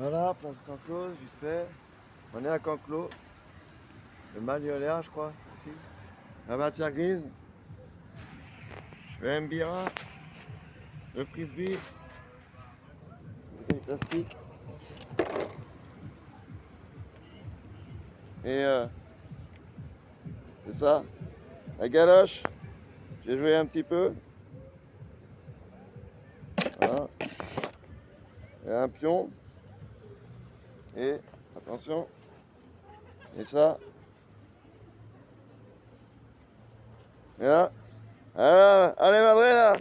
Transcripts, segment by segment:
Voilà, place Canclos, vite fait. On est à Canclos. Le Magnolia, je crois, ici. La matière grise. Le Mbira. Le frisbee. Le plastique. Et c'est ça. La galoche. J'ai joué un petit peu. Voilà. Et un pion. Et attention. Et ça. Et là. Allez Madrid là.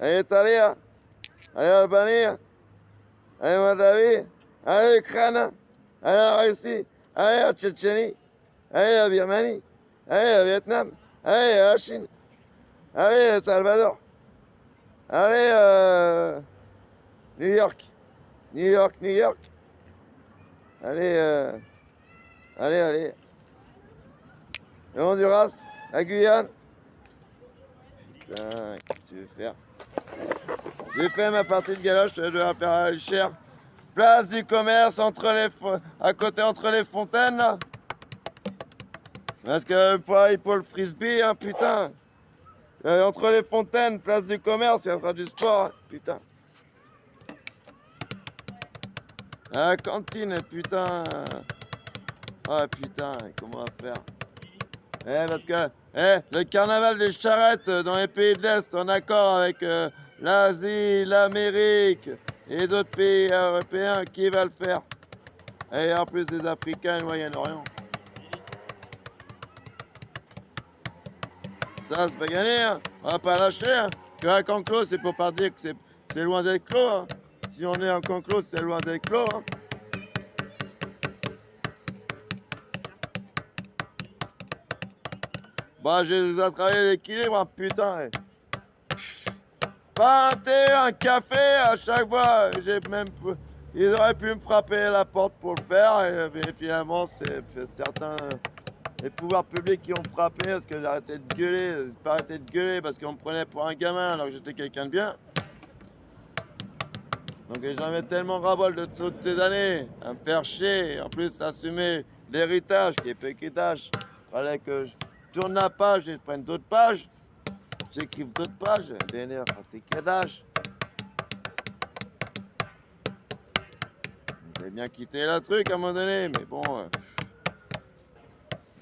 Allez Italie. Allez Albanie. Allez Moldavie. Allez Ukraine. Allez la Russie. Allez la Tchétchénie. Allez la Birmanie. Allez le Vietnam. Allez la Chine. Allez El Salvador. Allez New York. New York, New York. Allez, allez. Le Honduras, la Guyane. Putain, qu'est-ce que tu veux faire? J'ai fait ma partie de galoche, je dois faire cher. Place du commerce à côté entre les fontaines là. Parce que pour le frisbee, hein, putain. Entre les fontaines, place du commerce, il y aura du sport, hein, putain. À la cantine, putain. Ah putain, comment on va faire? Parce que le carnaval des charrettes dans les pays de l'Est, en accord avec l'Asie, l'Amérique et d'autres pays européens, qui va le faire? Et en plus des Africains et le Moyen-Orient. Ça, c'est pas gagné, hein. On va pas lâcher. Hein. Que à Canclos, c'est pour pas dire que c'est loin d'être clos. Hein. Si on est en Canclos, c'est loin d'être clos. Hein. Bah, j'ai déjà travaillé l'équilibre, hein, putain. Pas un thé, un café à chaque fois. Ils auraient pu me frapper la porte pour le faire. Et finalement, c'est certains. Les pouvoirs publics qui ont frappé parce que j'ai arrêté de gueuler. J'ai pas arrêté de gueuler parce qu'on me prenait pour un gamin alors que j'étais quelqu'un de bien. Donc j'en avais tellement ras-bol de toutes ces années à me faire chier. En plus, assumer l'héritage qui est péquitage. Fallait que je tourne la page et je prenne d'autres pages. J'écrive d'autres pages. DNR, t'es quel âge? J'ai bien quitté le truc à un moment donné, mais bon.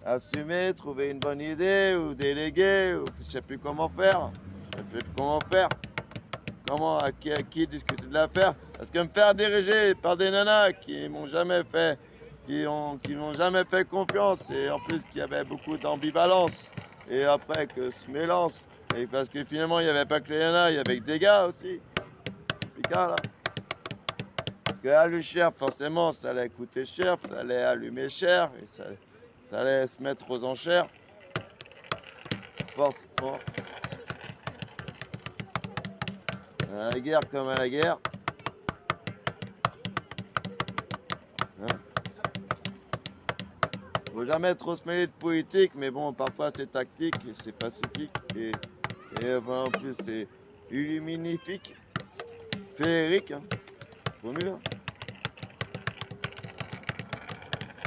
Assumer, trouver une bonne idée ou déléguer, ou je sais plus comment faire. Je sais plus comment faire. À qui discuter de l'affaire. Parce que me faire diriger par des nanas qui m'ont jamais fait, qui m'ont jamais fait confiance et en plus qui avaient beaucoup d'ambivalence. Et après que se mélance. Et parce que finalement il n'y avait pas que les nanas, il y avait que des gars aussi. Picard là. Parce que allumer cher, forcément, ça allait coûter cher, ça allait allumer cher et ça allait se mettre aux enchères. Force. À la guerre comme à la guerre. Hein? Faut jamais trop se mêler de politique, mais bon, parfois c'est tactique, et c'est pacifique, et en plus c'est illuminifique, féerique, hein. Vaut mieux. Hein.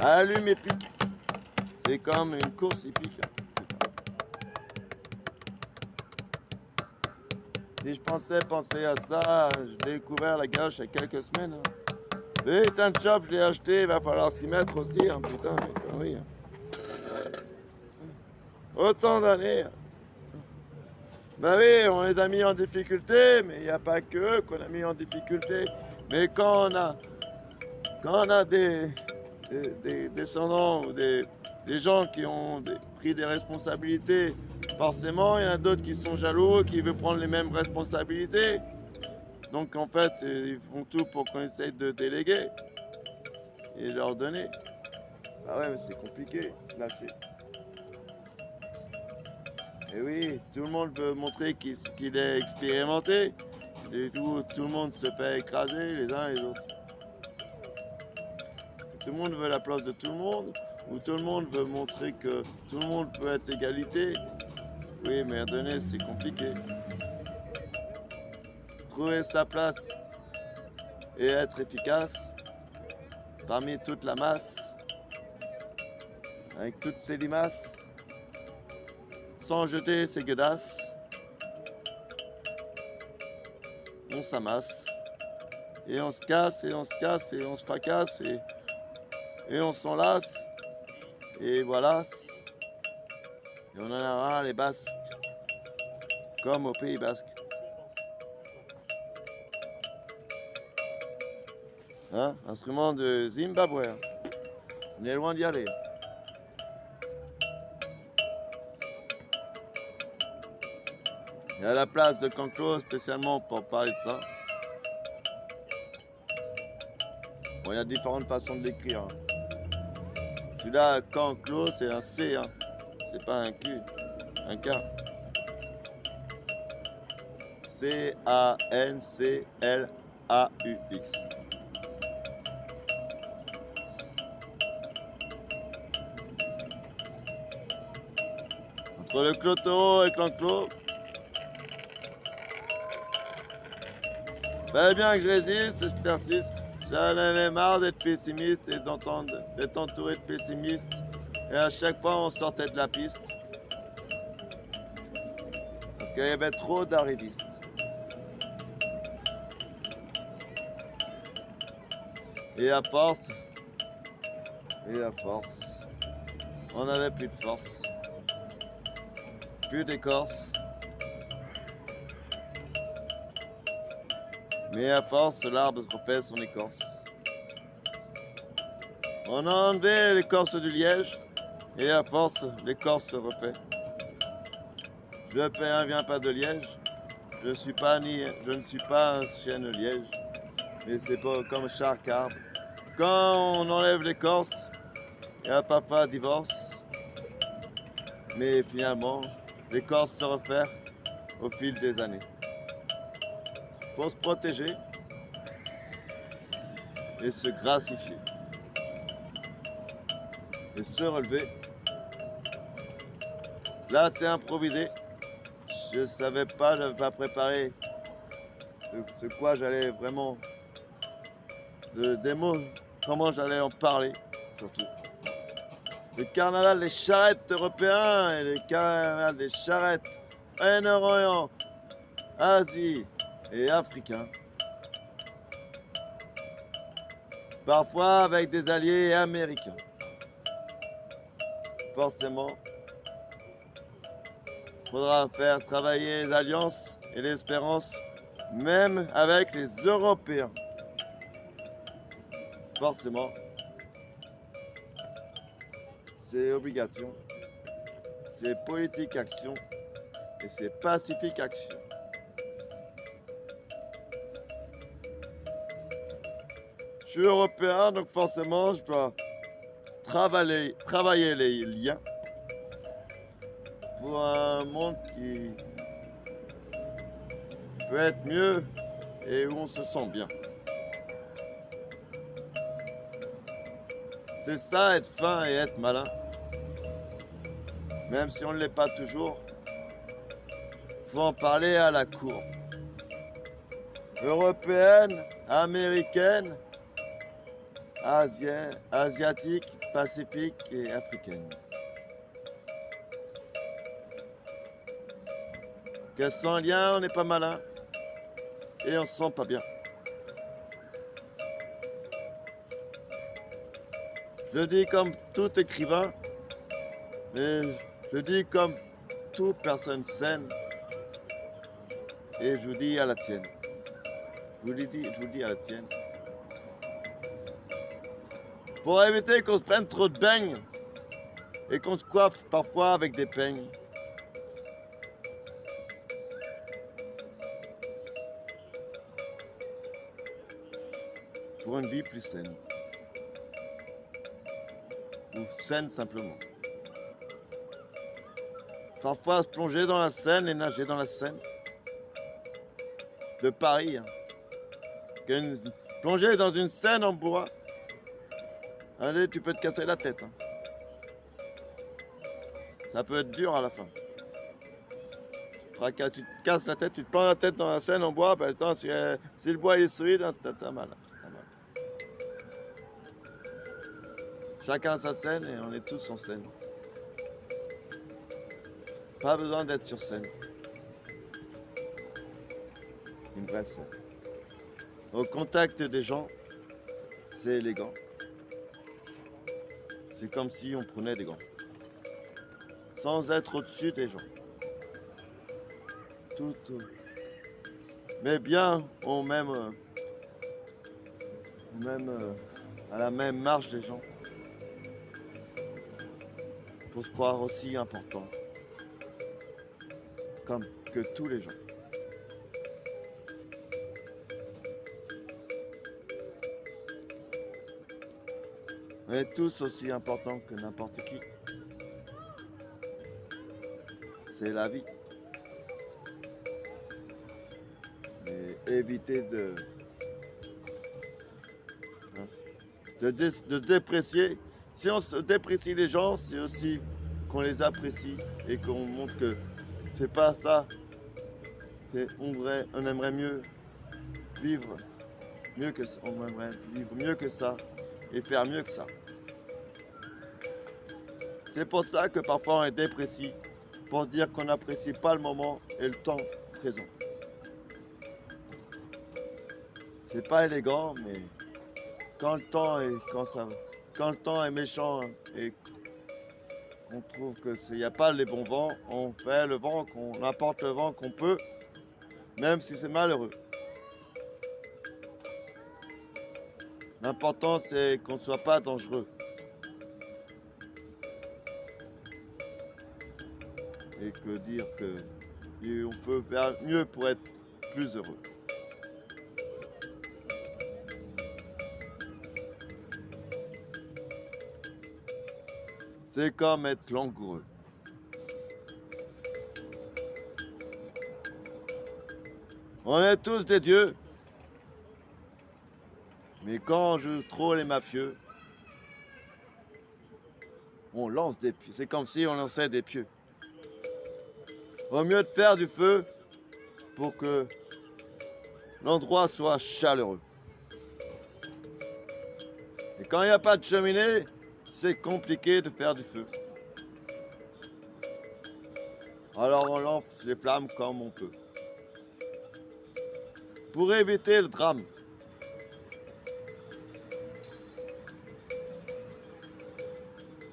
Allume et pique. C'est comme une course hippique. Hein. Si je penser à ça, je vais découvrir la galoche il y a quelques semaines. Hein. Le putain de shop, je l'ai acheté, il va falloir s'y mettre aussi. Hein. Putain, mais conneries. Hein. Autant d'années. Hein. Ben oui, on les a mis en difficulté, mais il n'y a pas que eux qu'on a mis en difficulté. Mais quand on a des descendants ou des gens qui ont pris des responsabilités, forcément, il y en a d'autres qui sont jaloux, qui veulent prendre les mêmes responsabilités. Donc en fait, ils font tout pour qu'on essaye de déléguer et leur donner. Ah ouais, mais c'est compliqué, lâcher. Et oui, tout le monde veut montrer qu'il est expérimenté. Et tout le monde se fait écraser les uns les autres. Tout le monde veut la place de tout le monde, ou tout le monde veut montrer que tout le monde peut être égalité. Oui, mais à donner, c'est compliqué. Trouver sa place et être efficace parmi toute la masse, avec toutes ces limaces, sans jeter ses guedasses. On s'amasse, et on se casse, et on se casse, et on se fracasse, et on s'en lasse, et voilà. Et on en a ras les Basques, comme au Pays Basque. Hein? Instrument de Zimbabwe. On est loin d'y aller. Il y a la place de Canclos spécialement pour parler de ça. Bon, il y a différentes façons de l'écrire. Hein. Celui-là, Canclos, c'est un C, hein. C'est pas un Q, un K. C-A-N-C-L-A-U-X. Entre le clotoro et l'enclos, fallait bien que je résiste et je persiste. J'en avais marre d'être pessimiste et d'être entouré de pessimistes. Et à chaque fois, on sortait de la piste. Parce qu'il y avait trop d'arrivistes. Et à force, on n'avait plus de force. Plus d'écorce. Mais à force, l'arbre refait son écorce. On a enlevé l'écorce du liège, et à force, l'écorce se refait. Je ne viens pas de Liège, je ne suis pas un chêne liège, mais c'est pas comme chaque arbre. Quand on enlève l'écorce, il y a parfois divorce, mais finalement, l'écorce se refait au fil des années. Pour se protéger et se gracifier et se relever. Là, c'est improvisé. Je savais pas, j'avais pas préparé ce quoi j'allais vraiment, des mots, comment j'allais en parler, surtout. Le carnaval des charrettes européens et le carnaval des charrettes Moyen-Orient, Asie et africains. Parfois avec des alliés américains. Forcément, il faudra faire travailler les alliances et l'espérance, même avec les Européens. Forcément, c'est obligation, c'est politique action et c'est pacifique action. Je suis européen, donc forcément, je dois travailler les liens pour un monde qui peut être mieux et où on se sent bien. C'est ça, être fin et être malin. Même si on ne l'est pas toujours, faut en parler à la cour. Européenne, américaine, asiatique, pacifique et africaine. Que sans lien, on n'est pas malin et on se sent pas bien. Je le dis comme tout écrivain, mais je le dis comme toute personne saine et je vous dis à la tienne. Je vous dis à la tienne. Pour éviter qu'on se prenne trop de beignes et qu'on se coiffe parfois avec des peignes. Pour une vie plus saine. Ou saine simplement. Parfois se plonger dans la Seine et nager dans la Seine. De Paris. Hein. Plonger dans une Seine en bois. Allez, tu peux te casser la tête. Hein. Ça peut être dur à la fin. Tu te casses la tête, tu te prends la tête dans la Seine en bois, ben, attends, si le bois il est solide, hein, t'as mal. Chacun sa scène et on est tous en scène. Pas besoin d'être sur scène. Une vraie scène. Au contact des gens, c'est élégant. C'est comme si on prenait des gants. Sans être au-dessus des gens. Tout. Mais bien à la même marge des gens. Pour se croire aussi important. Comme que tous les gens. On est tous aussi importants que n'importe qui. C'est la vie. Et éviter de se déprécier. Si on se déprécie les gens, c'est aussi qu'on les apprécie et qu'on montre que c'est pas ça. On aimerait mieux vivre mieux que ça. On aimerait vivre mieux que ça et faire mieux que ça. C'est pour ça que parfois on est déprécie, pour dire qu'on n'apprécie pas le moment et le temps présent. C'est pas élégant, mais quand le temps est méchant et qu'on trouve qu'il n'y a pas les bons vents, on fait le vent, on apporte le vent qu'on peut, même si c'est malheureux. L'important, c'est qu'on ne soit pas dangereux. Et que dire qu'on peut faire mieux pour être plus heureux. C'est comme être langoureux. On est tous des dieux. Mais quand on joue trop les mafieux, on lance des pieux. C'est comme si on lançait des pieux. Au mieux de faire du feu pour que l'endroit soit chaleureux. Et quand il n'y a pas de cheminée, c'est compliqué de faire du feu. Alors on lance les flammes comme on peut. Pour éviter le drame.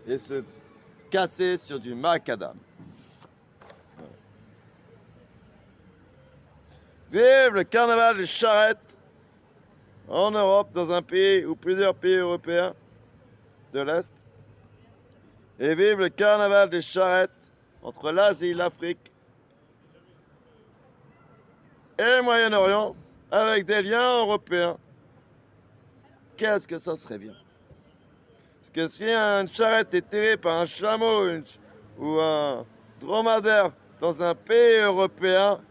Et se casser sur du macadam. Vive le carnaval des charrettes en Europe, dans un pays ou plusieurs pays européens de l'Est. Et vive le carnaval des charrettes entre l'Asie, l'Afrique et le Moyen-Orient avec des liens européens. Qu'est-ce que ça serait bien? Parce que si une charrette est tirée par un chameau ou un dromadaire dans un pays européen,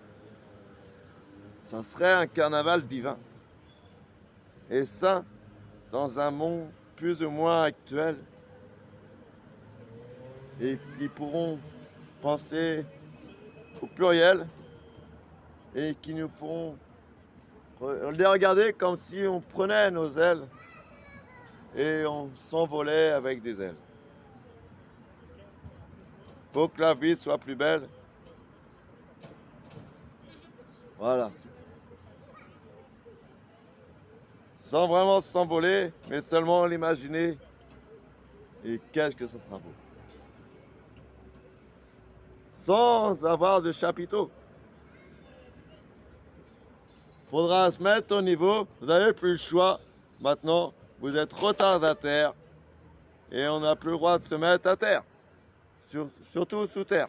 ça serait un carnaval divin. Et ça, dans un monde plus ou moins actuel, et qui pourront penser au pluriel et qui nous feront les regarder comme si on prenait nos ailes et on s'envolait avec des ailes. Pour que la vie soit plus belle. Voilà. Sans vraiment s'envoler, mais seulement l'imaginer. Et qu'est-ce que ça sera beau. Sans avoir de chapiteau. Faudra se mettre au niveau, vous n'avez plus le choix. Maintenant, vous êtes retardataire et on n'a plus le droit de se mettre à terre. Surtout sous terre.